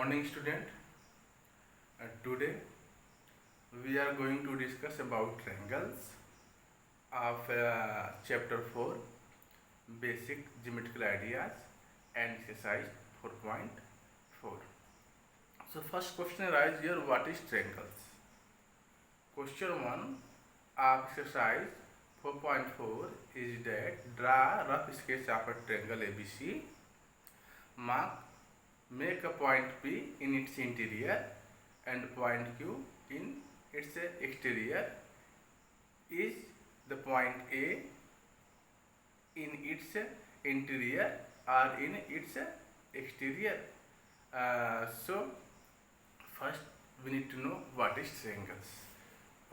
morning, student. Today we are going to discuss about triangles of chapter 4, basic geometrical ideas, and exercise 4.4. So first question arises here: what is triangles? Question 1 of exercise 4.4 is that draw rough sketch of a triangle ABC. Make a point P in its interior and point Q in its exterior. Is the point A in its interior or in its exterior? So first we need to know what is triangles.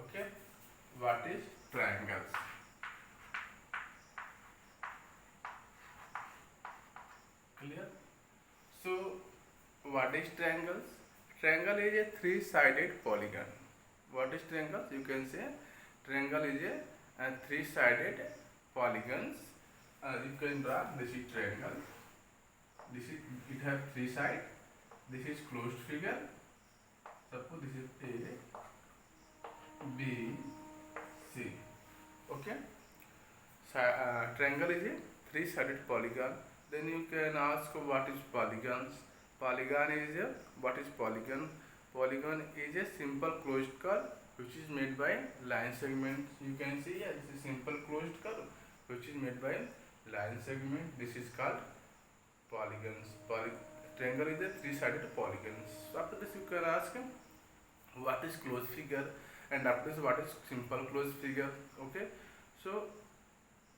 Okay, what is triangles? Clear? So what is triangles? Triangle is a three-sided polygon. What is triangle? You can say triangle is a three-sided polygons. You can draw. This is triangle. This is it have three sides. This is closed figure. Suppose this is A, B, C. Okay. So, triangle is a three-sided polygon. Then you can ask what is polygons. Polygon is what is polygon? Polygon is a simple closed curve which is made by line segments. You can see here this is simple closed curve which is made by line segment. This is called polygons. Triangle is a three-sided polygons. So after this you can ask what is closed figure, and after this what is simple closed figure. Okay. So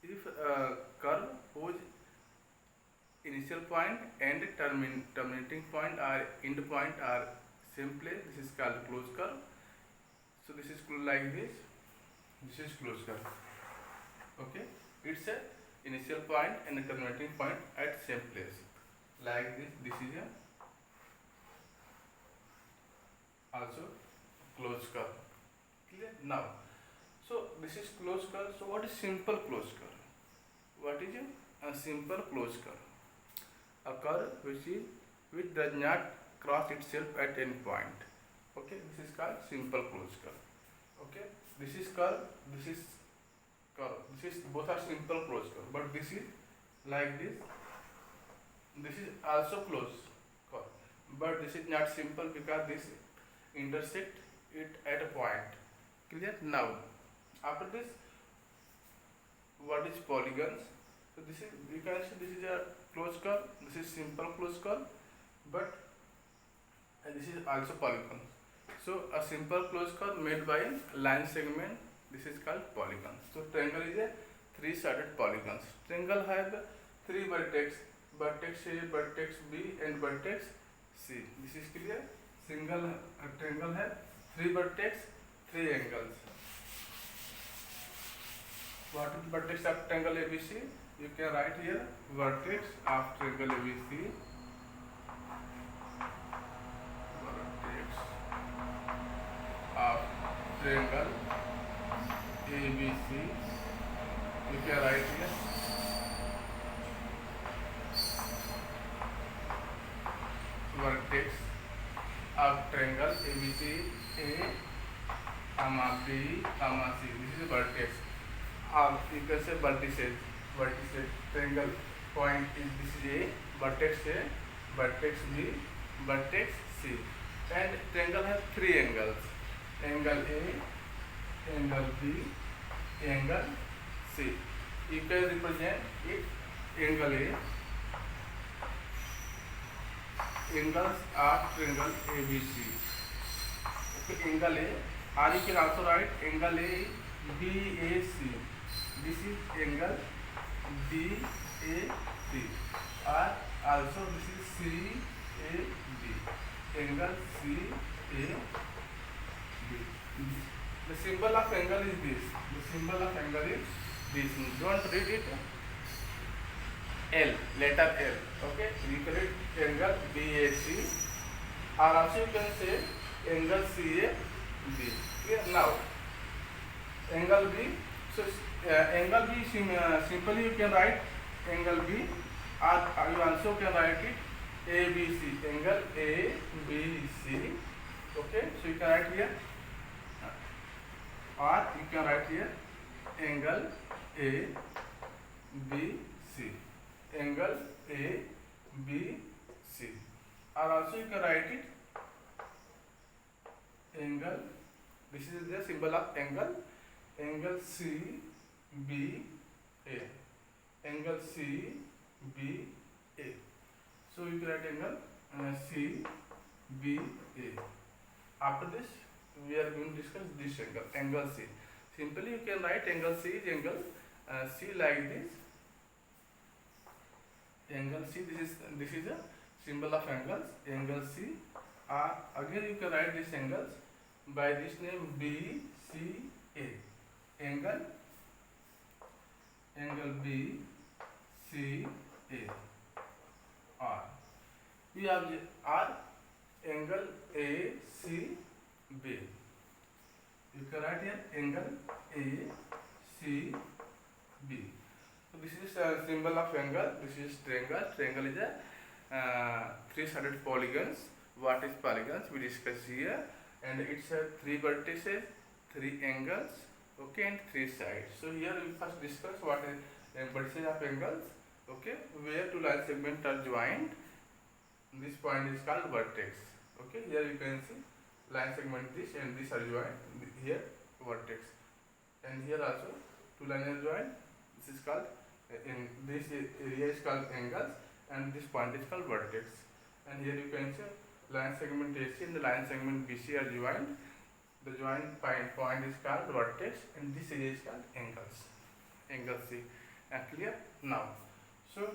if curve whose initial point and terminating point or end point are same place, this is called closed curve. So this is like this. This is closed curve. Okay, it's a initial point and a terminating point at same place. Like this. This is a also closed curve. Clear? Now, so this is closed curve. So what is simple closed curve? What is a simple closed curve? A curve which does not cross itself at any point. Okay, this is called simple closed curve. Okay, this is curve, this is curve. This is both are simple closed curve, but this is like this. This is also closed curve, but this is not simple because this intersect it at a point. Clear? Now, after this, what is polygons? So this is, you can see this is a closed curve, this is simple closed curve, but this is also polygon. So a simple closed curve made by line segment, this is called polygon. So triangle is a three-sided polygons. Triangle have three vertex, vertex A, vertex B, and vertex C. This is clear. Triangle have three vertex, three angles. What is vertex of triangle ABC? You can write here vertex of triangle ABC. Vertex of triangle ABC. You can write here vertex of triangle ABC A, comma B, comma C. This is vertex. You can say vertices. Vertices. Triangle point is this is A, vertex A, vertex B, vertex C. And triangle has three angles. Angle A, angle B, angle C. You can represent it angle A. Angles of triangle ABC. Okay, angle A, or you can also write angle A BAC. This is angle BAC, or also this is CAB, angle CAB. The symbol of angle is this. The symbol of angle is this. Don't read it. L, letter L. Okay, you can read angle BAC, or also you can say angle CAB. Clear? Now, angle B. So angle B simply you can write angle B, or you also can write it ABC, angle ABC. Okay, so you can write here, or you can write here angle ABC, angle ABC, or also you can write it angle. This is the symbol of angle, angle CBA, angle CBA. So you can write angle CBA. After this, we are going to discuss this angle, angle C. Simply, you can write angle C is angle C like this. Angle C. This is a symbol of angles. Angle C. Again, you can write these angles by this name BCA. Angle BCA. R. We have R. Angle ACB. You can write here angle ACB. So this is a symbol of angle. This is triangle. Triangle is a three-sided polygons. What is polygons? We discuss here, and it's a three vertices, three angles, okay, and three sides. So here we first discuss what is vertices of angles. Okay, where two line segments are joined. This point is called vertex. Okay, here you can see line segment this and this are joined. Here vertex, and here also two lines are joined. This is called in this area is called angles, and this point is called vertex. And here you can see line segment AC and the line segment BC are joined. The joint point is called vertex, and this area is called angles. Angle C. Clear now? So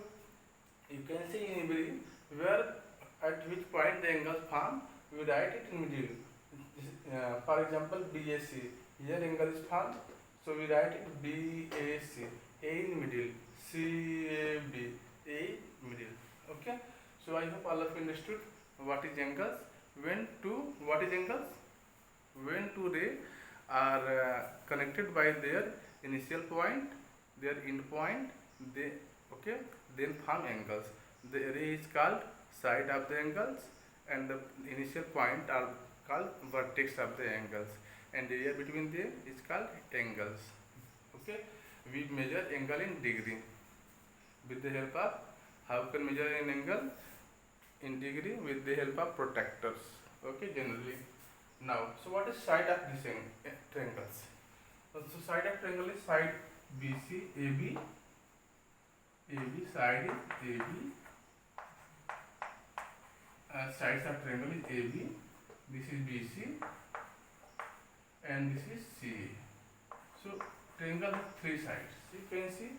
you can see in every where at which point the angles form, we write it in middle. For example, BAC. Here angle is formed, so we write it BAC. A in middle, CAB, A middle. Okay. So I hope all of you understood what is angles. When two rays are connected by their initial point, their end point, they then form angles. The ray is called side of the angles, and the initial point are called vertex of the angles, and the area between them is called angles. Okay, we measure angle in degree with the help of, how can measure an angle in degree? With the help of protractors. Okay, generally. Now, so what is side of these triangles? So side of triangle is side BC, AB, side is AB, sides of triangle is AB, this is BC, and this is CA. So triangle has three sides. You can see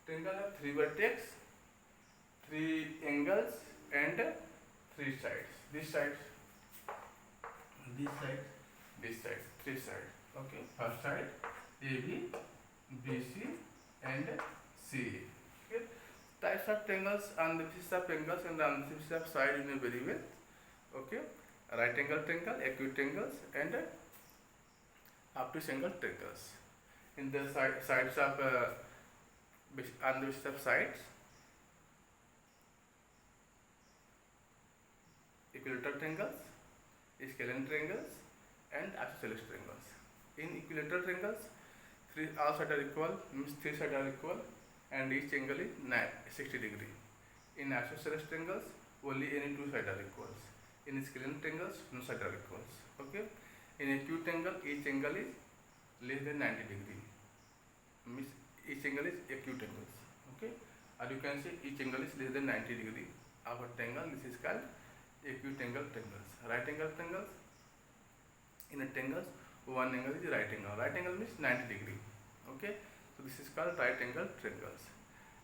triangle has three vertex, three angles, and three sides. This side, three sides. Okay, first side AB, BC, and CA. Okay. Types of triangles, and the basis of angles, and the basis of side you know very well. Okay, right angle triangle, acute angles, and obtuse angle triangles. In the sides of on the basis of sides, equilateral triangles, scalene triangles, and isosceles triangles. In equilateral triangles, all sides are equal, means three sides are equal, and each angle is 60 degree. In isosceles triangles, only any two sides are equals. In scalene triangles, no sides are equals. Okay. In acute angle, each angle is less than 90 degree. Means each angle is acute angles. Okay. Or you can say each angle is less than 90 degree of a triangle. This is called acute angle triangles. Right angle triangles. In a triangles, one angle is right angle. Right angle means 90 degree. Okay. So this is called right angle triangles.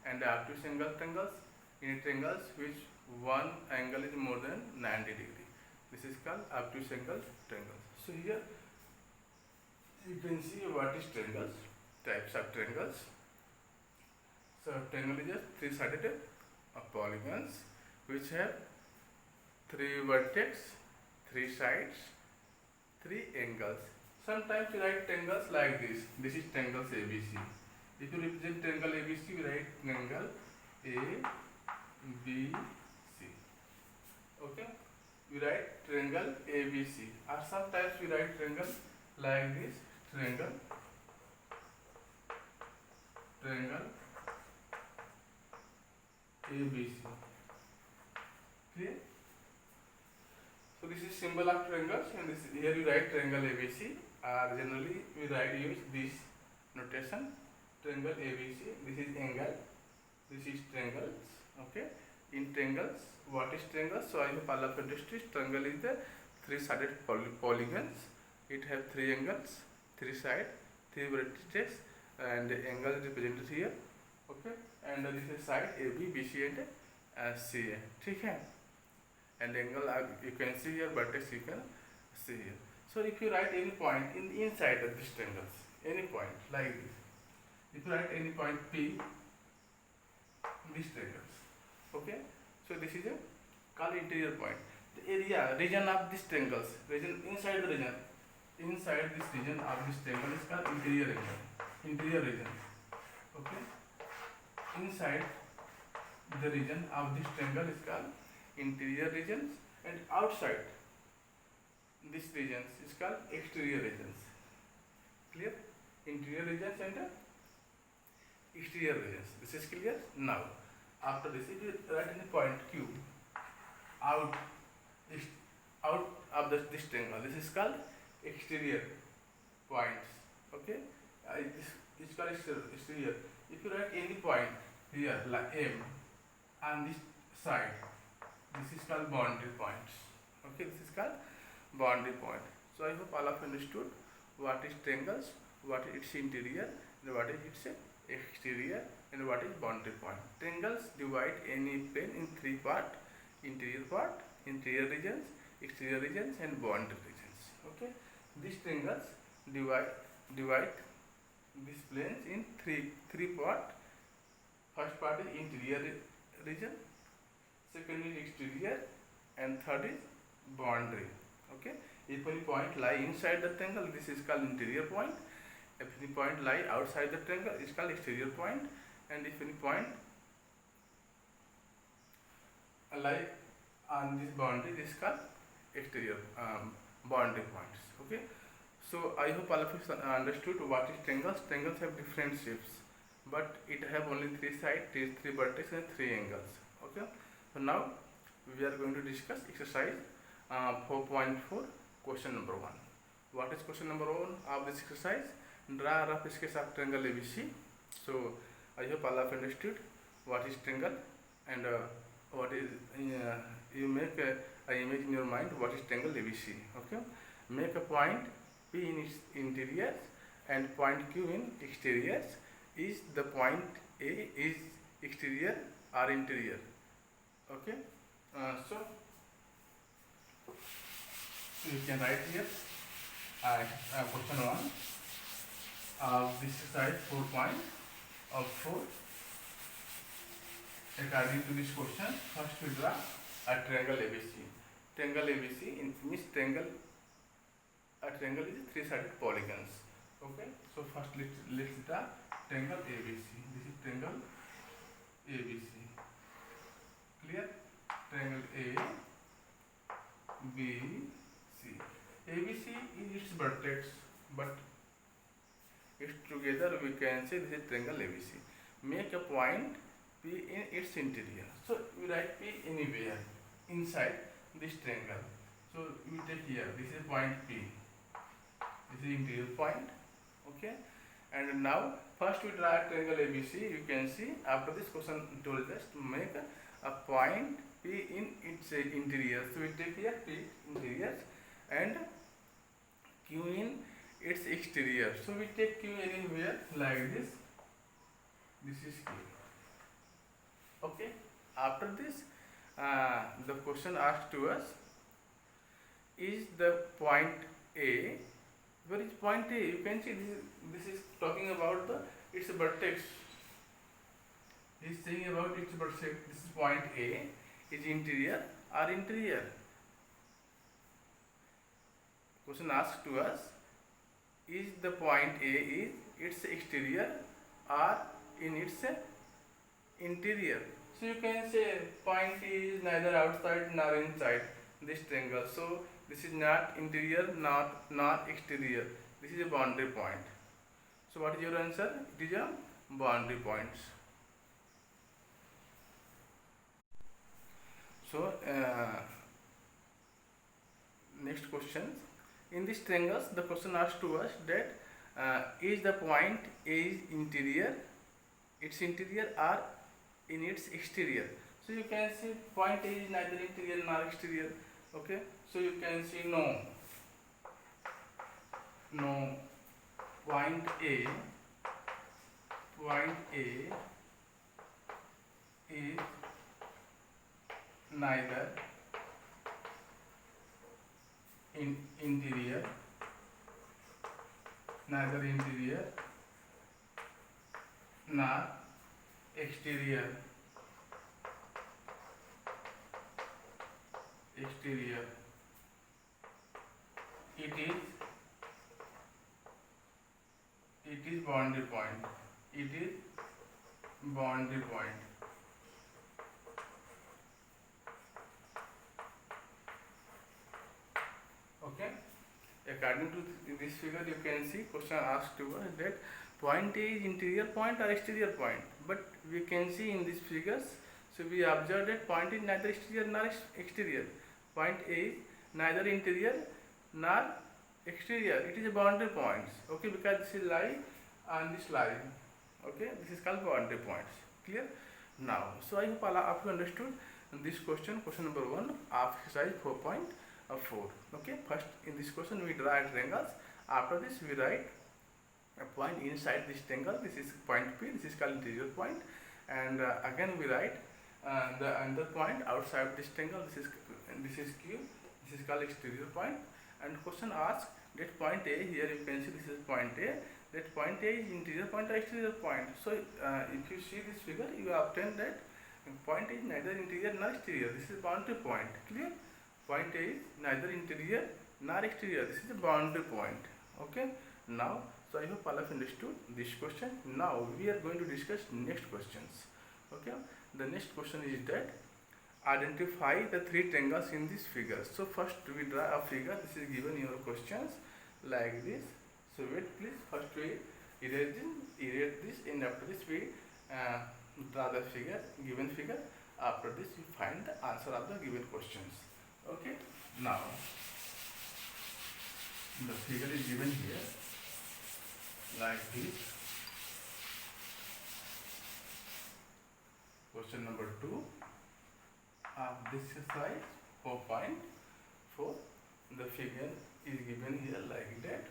And obtuse angle triangles, in triangles which one angle is more than 90 degree. This is called obtuse angle triangles. So here you can see what is triangles, types of triangles. So triangle is just three-sided polygons which have three vertex, three sides, three angles. Sometimes we write triangles like this. This is triangles ABC. If you represent triangle ABC, we write triangle ABC. ABC, or sometimes we write triangle like this, triangle ABC. Clear? So this is symbol of triangles, and this here we write triangle ABC. Generally we use this notation, triangle ABC. This is angle, this is triangles. Okay, in triangles, what is triangle? So I hope all of you understood. Triangle is the three-sided polygons. It have three angles, three sides, three vertices, and the angle is represented here. Okay, and this is side AB, BC, and CA. ठीक है? And angle you can see here, vertex you can see here. So if you write any point in inside of this triangles, any point like this, if you write any point P, these triangles, okay. So this is a called interior point. The area, region of these triangles, region inside the region, inside this region of this triangle is called interior region. Interior region, okay. Inside the region of this triangle is called interior regions, and outside this regions is called exterior regions. Clear? Interior regions and exterior regions. This is clear? Now, after this, if you write any point Q out of this triangle, this is called exterior points. Okay? This is called exterior. If you write any point here like M on this side, this is called boundary points. Okay, this is called boundary point. So I hope all of you understood what is triangles, what is its interior, and what is its exterior, and what is boundary point. Triangles divide any plane in three parts: interior regions, exterior regions, and boundary regions. Okay, these triangles divide these planes in three parts. First part is interior region, second is exterior, and third is boundary. Okay, if any point lie inside the triangle, this is called interior point. If any point lie outside the triangle, it is called exterior point. And if any point lie on this boundary, this is called exterior boundary points. Okay, so I hope all of you understood what is triangles. Triangles have different shapes, but it have only three sides, three vertices, and three angles. Okay, so now we are going to discuss exercise 4.4, question number 1. What is question number 1 of this exercise? Draw a rough sketch of triangle ABC. So I hope all of you understood what is triangle, and what is you make an image in your mind what is triangle ABC. Okay, make a point P in its interior and point Q in exterior. Is the point A is exterior or interior? Okay, so you can write here question 1 of this exercise 4.4. According to this question, first we draw a triangle ABC. Triangle ABC means triangle. A triangle is three-sided polygons. Okay, so first let's draw triangle ABC. This is triangle ABC. Clear? Triangle A, B, C. ABC is its vertex, but it's together we can say this is triangle ABC. Make a point P in its interior. So we write P anywhere inside this triangle. So we take here, this is point P. This is interior point. Okay, and now first we draw a triangle ABC. You can see after this question told us to make a point P in its interior. So we take here P interior and Q in its exterior. So we take Q anywhere like this. This is Q. Okay. After this, the question asked to us: is the point A? Where is point A? You can see this is talking about its vertex. He is saying about its vertex. This is point A. Is interior or interior? Question asked to us: is the point A is its exterior or in its interior? So you can say point A is neither outside nor inside. this triangle. So this is not interior, not exterior. This is a boundary point. So what is your answer? It is a boundary points. So next question. In these triangles, the question asked to us that is the point A interior, its interior, or in its exterior. So you can see point A is neither interior nor exterior. Okay, so you can see no point A is neither interior nor exterior. It is boundary point. Okay. According to this figure, you can see question asked to us that point A is interior point or exterior point. But we can see in these figures, so we observe that point is neither exterior nor exterior. Point A is neither interior nor exterior. It is a boundary points. Okay, because this is line and this line. Okay, this is called boundary points. Clear? Now, so I hope all of you understood this question number 1 of exercise 4.4. Okay, first in this question we draw triangles. After this we write a point inside this triangle. This is point P. This is called interior point. And again we write the another point outside this triangle. This is Q. This is called exterior point. And question asks that point A. Here you can see this is point A. That point A is interior point or exterior point. So if you see this figure, you obtain that point is neither interior nor exterior. This is boundary point. Clear? Point A is neither interior nor exterior. This is a boundary point. Okay. Now, so I hope all of you understood this question. Now we are going to discuss next questions. Okay. The next question is that identify the three triangles in this figure. So first we draw a figure. This is given in your questions like this. So wait please, first we erase this, and after this we draw the given figure. After this we find the answer of the given questions. Okay. Now the figure is given here like this. Question number 2 of this exercise 4.4. The figure is given here like that.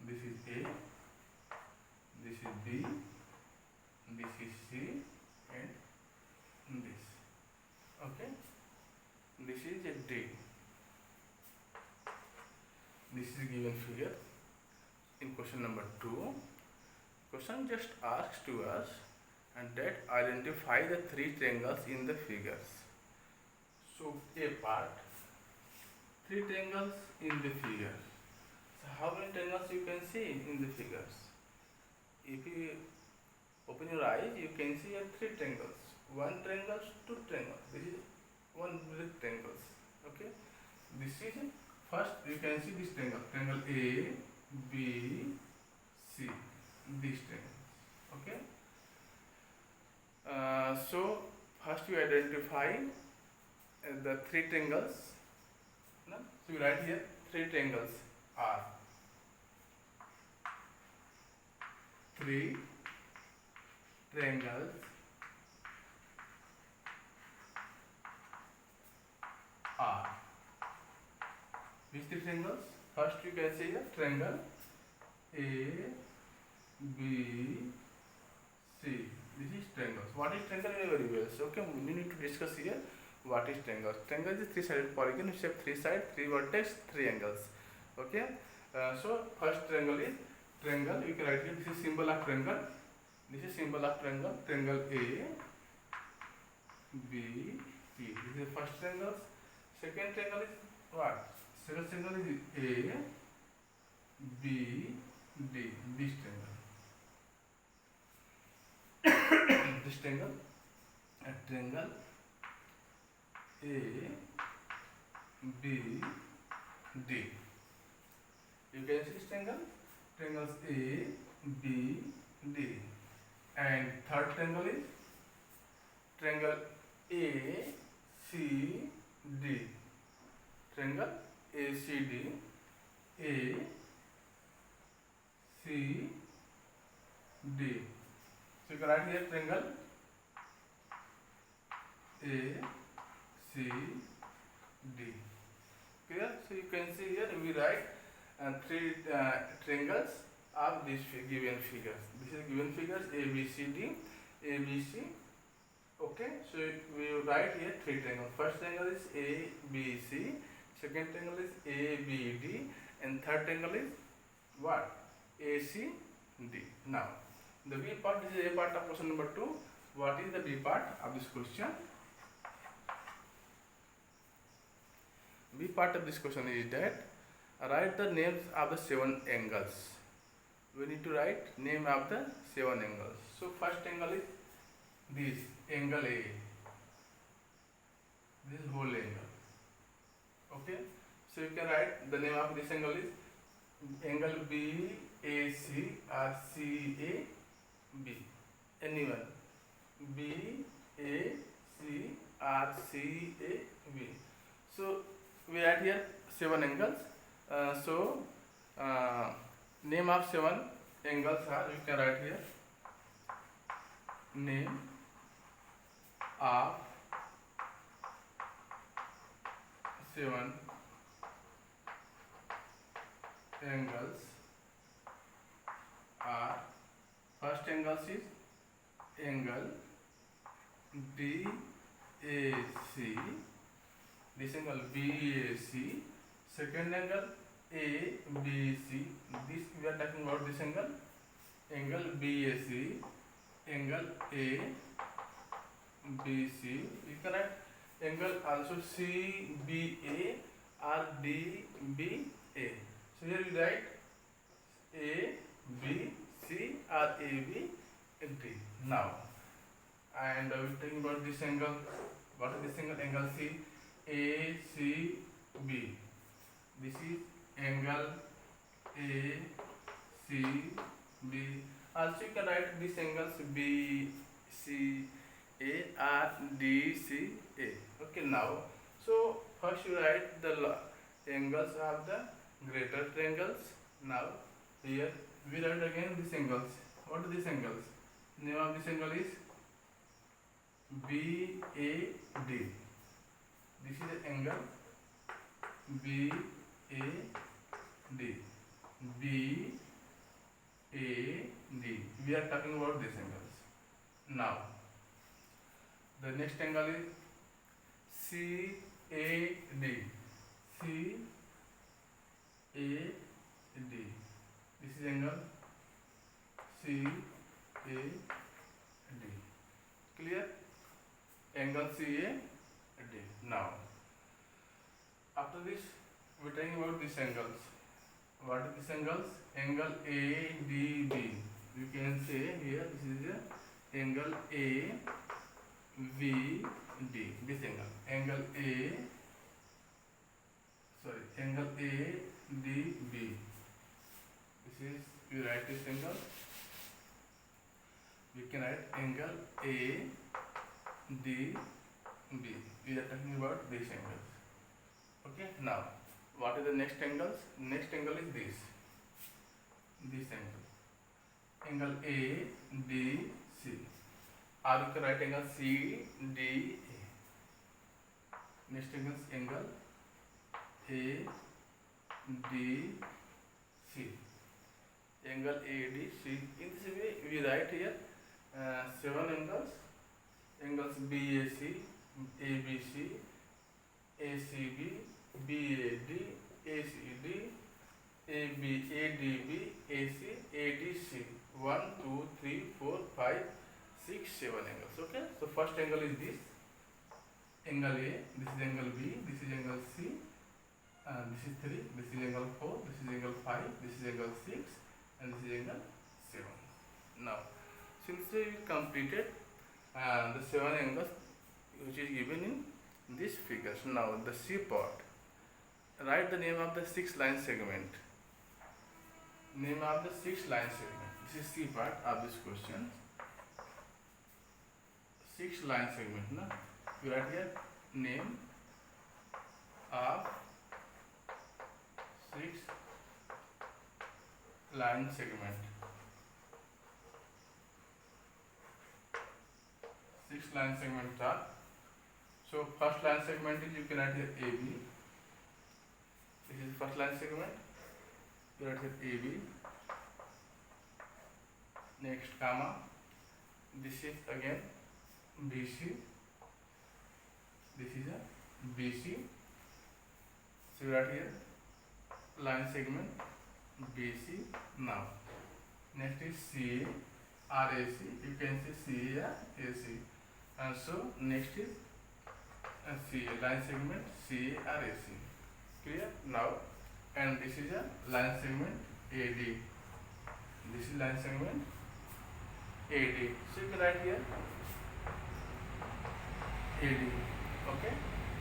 This is A, this is B, this is C, and this. Okay. This is a D. This is given figure. In question number 2, question just asks to us and that identify the three triangles in the figures. So A part, three triangles in the figure. So how many triangles you can see in the figures? If you open your eyes, you can see three triangles. One triangle, two triangles. This is one big triangles. Okay. This is first you can see this triangle. Triangle A, B, C. These triangles. Okay. So first you identify the three triangles. No? So you write here three triangles are. Three triangles are. Which three triangles? First you can see a triangle A, B, C. This is triangles. What is triangle in very well? So okay, we need to discuss here what is triangle. Triangle is a three-sided polygon which have three sides, three vertex, three angles. Okay. So first triangle is triangle. You can write here. This is symbol of triangle. This is symbol of triangle. Triangle A, B, C. This is the first triangle. Second triangle is what? Second triangle is A, B, D. This triangle. This triangle. a triangle A B D. You can see this triangles A B D, and third triangle is triangle A C D. Triangle A C D, A C D. So you can write here triangle A C D. Clear? So you can see here we write three triangles of these given figures. This is given figures A B C D, A B C. Okay, so we write here three triangles. First triangle is A B C, second triangle is A B D, and third triangle is what? A C D. Now the B part, this is A part of question number 2. What is the B part of this question? B part of this question is that write the names of the 7 angles. We need to write name of the 7 angles. So first angle is this angle A. This whole angle. Okay. So you can write the name of this angle is angle BAC or CAB. Anyone. BAC or CAB. So we write here 7 angles. Name of 7 angles are, you can write here name of 7 angles are, first angle is angle BAC, this angle BAC, second angle ABC, this we are talking about this angle BAC, angle ABC. You can write angle also CBA or DBA. So here we write ABC or AB and D. Now, and we are talking about this angle. What is this angle? Angle ACB. This is angle ACB. Also you can write these angles BCA or DCA. Okay, now so first you write the angles of the greater triangles. Now here we write again these angles. What are these angles? Name of this angle is BAD. This is the angle BAD. BAD. We are talking about these angles. Now the next angle is CAD. CAD. This is angle CAD. Clear? Angle CAD. Now after this we are talking about these angles. What are these angles? Angle ADB. You can say here this is the angle AVD. This angle angle ADB. This is, we write this angle. We can write angle ADB. We are talking about these angles. Okay. Now what is the next angles? Next angle is this angle, angle ADC, or you can write angle CDA. Next angle is angle ADC, angle ADC. In this way we write here 7 angles BAC, ABC, ACB, BAD, ACD, ADB, AC, ADC. 1, 2, 3, 4, 5, 6, 7 angles. Okay. So first angle is this angle A. This is angle B. This is angle C. This is 3. This is angle 4. This is angle 5. This is angle 6, and this is angle 7. Now, since we completed the 7 angles which is given in these figures. Now the C part. Write the name of the 6 line segment. Name of the 6 line segment. This is C part of this question. 6 line segment. Na? You write here name of 6 line segment. 6 line segments are. So first line segment is, you can write here AB. This is first line segment. You write here AB. Next comma. This is again BC. This is a BC. So you write here line segment BC. Now next is CA or AC. You can say CA or AC. And so next is CA, line segment CA or AC. Clear? Now, and this is a line segment AD. This is line segment AD. So you can write here AD. Okay?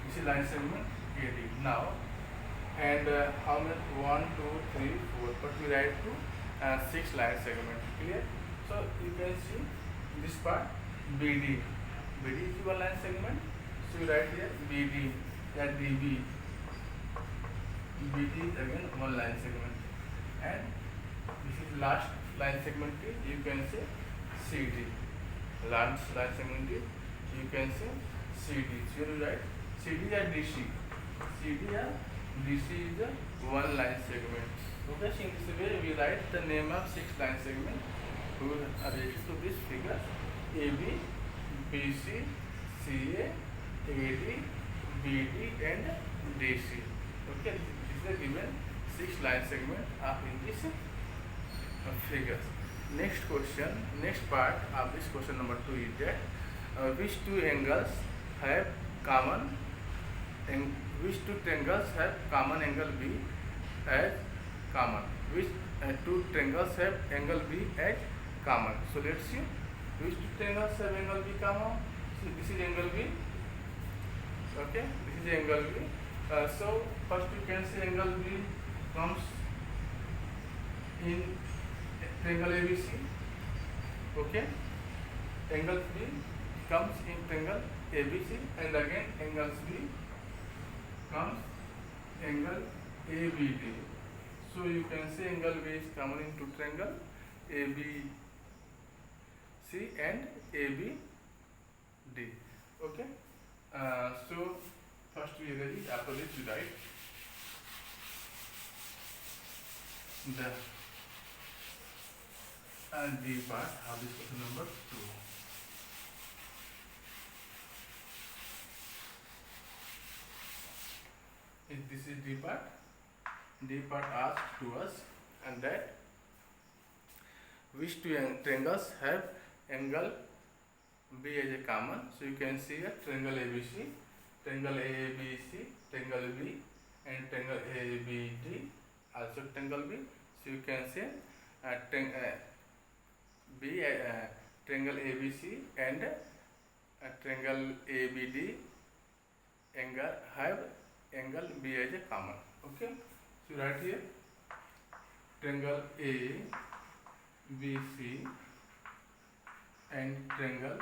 This is line segment AD. Now, and how many? 1, 2, 3, 4. But we write to 6 line segment. Clear? So you can see this part BD. BD is one line segment. So you write here BD, that DB. BD is again one line segment. And this is last line segment is, you can say CD. Last line segment is, you can say CD. So you write CD or DC. CD or DC is the one line segment. Okay, so in this way we write the name of 6 line segment who are related to this figure AB, BC, CA, AD, BD and DC. Okay, this is the given 6 line segment of in this figures. Next question, next part of this question number 2 is that which two angles have common and which two triangles have common angle B as common? Which two triangles have angle B as common? So let's see which two triangles have angle B common. So this is angle B. Okay, this is angle B. So first you can say angle B comes in triangle ABC. Okay, angle B comes in triangle ABC, and again angles B comes angle ABD. So you can say angle B is common in two triangle ABC and ABD. Okay. So first we ready. After this we write the D part of this question number 2. This is D part. D part asked to us, and that which two triangles have angle B as a common. So you can see a triangle ABC, triangle ABC, triangle B, and triangle ABD, also triangle B. So you can say B triangle ABC and triangle ABD angle have angle B as a common. Okay, so right here triangle ABC and triangle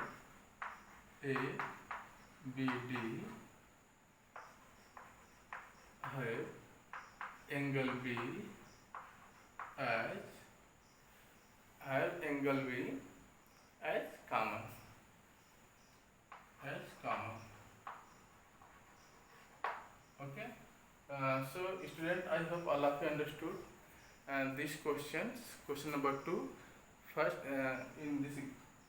ABD have angle B as common. Okay. So student, I hope all of you understood and these questions. Question number 2. First, in this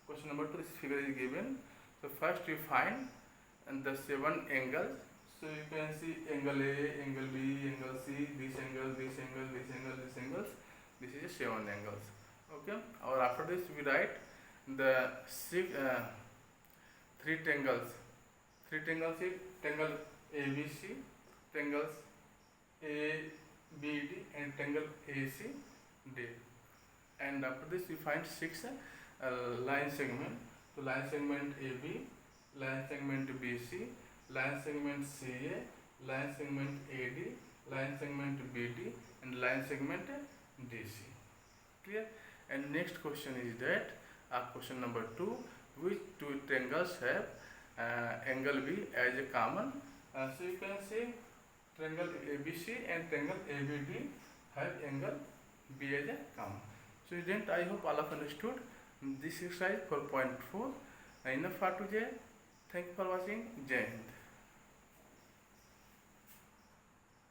question number 2, this figure is given. So first you find the 7 angles. So you can see angle A, angle B, angle C, this angle, this angle, this angle, this angles. This is 7 angles. Okay. Or after this we write the 3 triangles. 3 triangles is triangle ABC, triangles ABD and triangle ACD. And after this we find 6 line segment. So line segment AB, line segment BC, line segment CA, line segment AD, line segment BD, and line segment DC. Clear? And next question is that question number 2, which two triangles have angle B as a common? So you can say triangle ABC and triangle ABD have angle B as a common. So student, I hope all of understood this exercise 4.4. Enough for today. Thank you for watching. Jai Hind.